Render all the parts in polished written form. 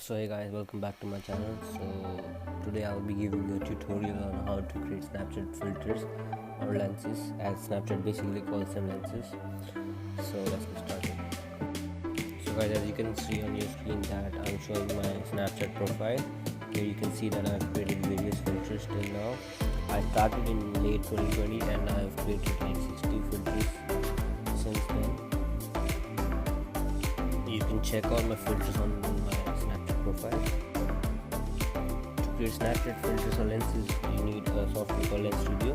So hey guys, welcome back to my channel. So today I'll be giving you a tutorial on how to create Snapchat filters or lenses, as Snapchat basically calls them lenses. So let's get started. So guys, as you can see on your screen that I'm showing my Snapchat profile. Here you can see that I've created various filters till now. I started in late 2020 and I've created like 60 filters since then. You can check out my filters on my Snapchat profile. To create Snapchat filters or lenses, you need a software called Lens Studio.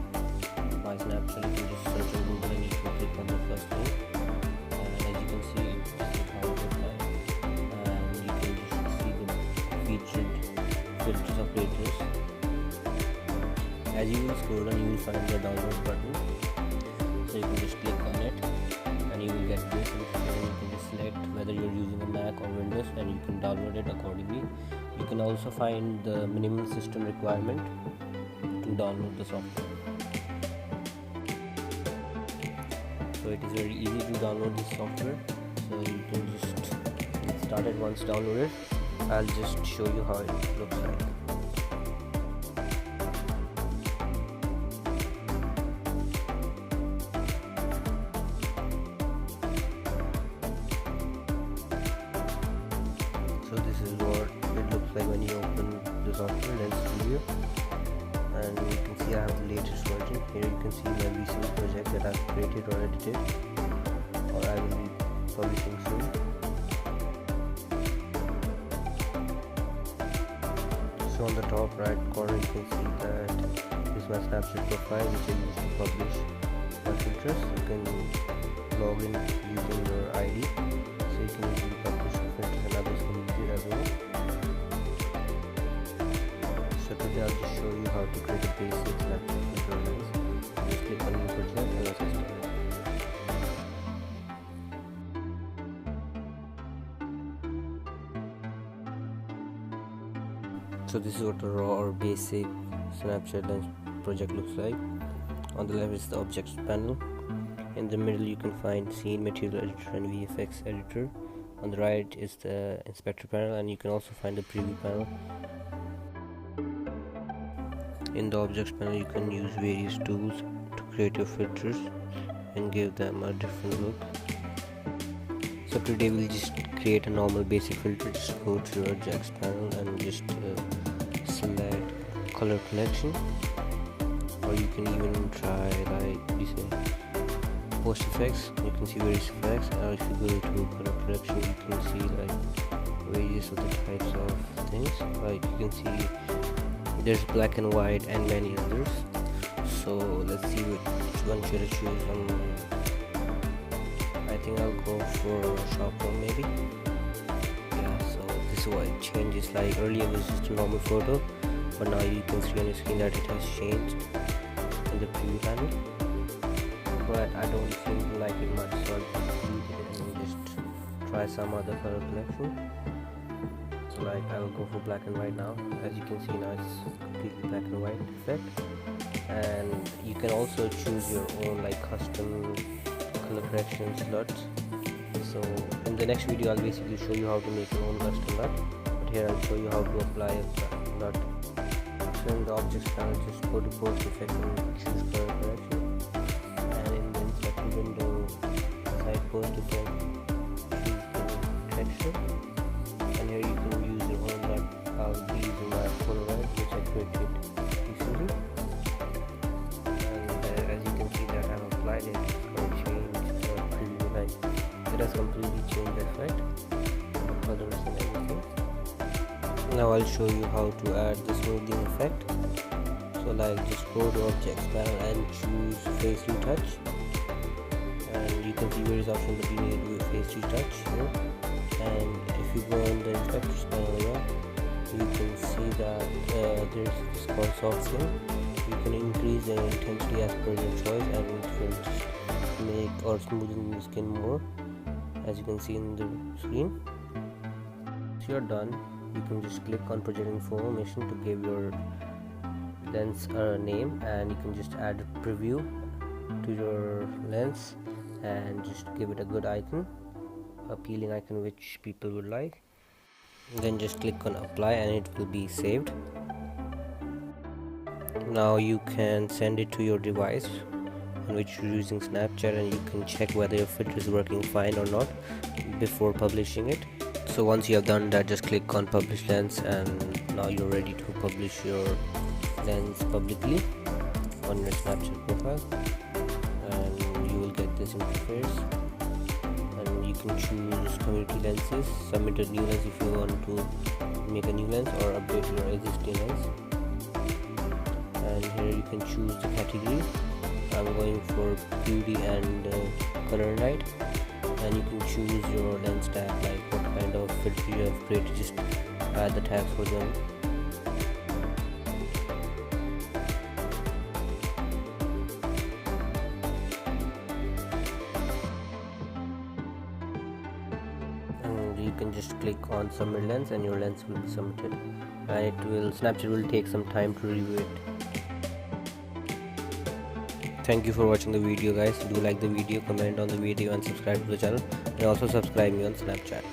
By Snapchat, you can just search on Google and you can click on the first link. And as you can see, this is how it looks like. And you can just see the featured filters or creators. As you will scroll down, you will find the download button. So you can just click on it and you will get this, and you can just select whether you're using a Mac or Windows and you can download it accordingly. You can also find the minimum system requirement to download the software. So it is very easy to download this software, so you can just get started once downloaded. I'll just show you how it looks like. So this is what it looks like when you open the software, Lens Studio, and you can see I have the latest version. Here you can see my recent project that I've created or edited, or I will be publishing soon. So on the top right corner you can see that this is my Snapchat profile which I use to publish my filters. You can log in using your ID, so you can easily publish your filters and others can use it as well. So today I'll just show you how to create a basic Snapchat filter lens. Just click on new project and let's get started. So this is what a raw or basic Snapchat lens project looks like. On the left is the objects panel. In the middle you can find scene, material editor and VFX editor. On the right is the inspector panel, and you can also find the preview panel. In the objects panel you can use various tools to create your filters and give them a different look. So today we'll just create a normal basic filter. Just go to your objects panel and just select color collection, or you can even try like we say post effects. You can see various effects, or if you go to color collection you can see like various of the types of things. Like you can see there's black and white and many others. So let's see which one should I choose. I think I'll go for shop one maybe. Yeah, so this is what it changes. Like earlier it was just a normal photo, but now you can see on your screen that it has changed in the preview panel. But I don't seem to like it much, so I'll just delete it and just try some other color collection. So like I will go for black and white now. As you can see now it's completely black and white effect. And you can also choose your own like custom color correction slots. So in the next video I'll basically show you how to make your own custom LUT, but here I'll show you how to apply a LUT. So in the objects panel just go to post effect and choose color correction, and in the inspector window beside post effect choose the texture, and here you can use your own LUT. I'll be using my Polaroid which I created recently, and as you can see that I've applied it. It's going to change the preview line. It has completely changed the effect, the colors and everything. Now I'll show you how to add the smoothing effect. So like just go to objects panel and choose face retouch, and you can see various options that you need with face retouch here. And if you go on the inspectors panel here, you can see that there's this called soft skin. You can increase the intensity as per your choice, and it will just make or smoothen the skin more, as you can see in the screen. Once you're done, you can just click on project information to give your lens a name, and you can just add a preview to your lens and just give it a good icon, appealing icon which people would like. Then just click on apply and it will be saved. Now you can send it to your device on which you're using Snapchat, and you can check whether your filter is working fine or not before publishing it. So once you have done that, just click on publish lens, and now you're ready to publish your lens publicly on your Snapchat profile, and you will get this interface. And you can choose community lenses, submit a new lens if you want to make a new lens, or update your existing lens. And here you can choose the categories. I'm going for beauty and color night, and you can choose your lens tag, like what kind of filter you have created, just add the tags for them. And you can just click on submit lens and your lens will be submitted, and Snapchat will take some time to review it. Thank you for watching the video, guys. Do like the video, comment on the video, and subscribe to the channel, and also subscribe me on Snapchat.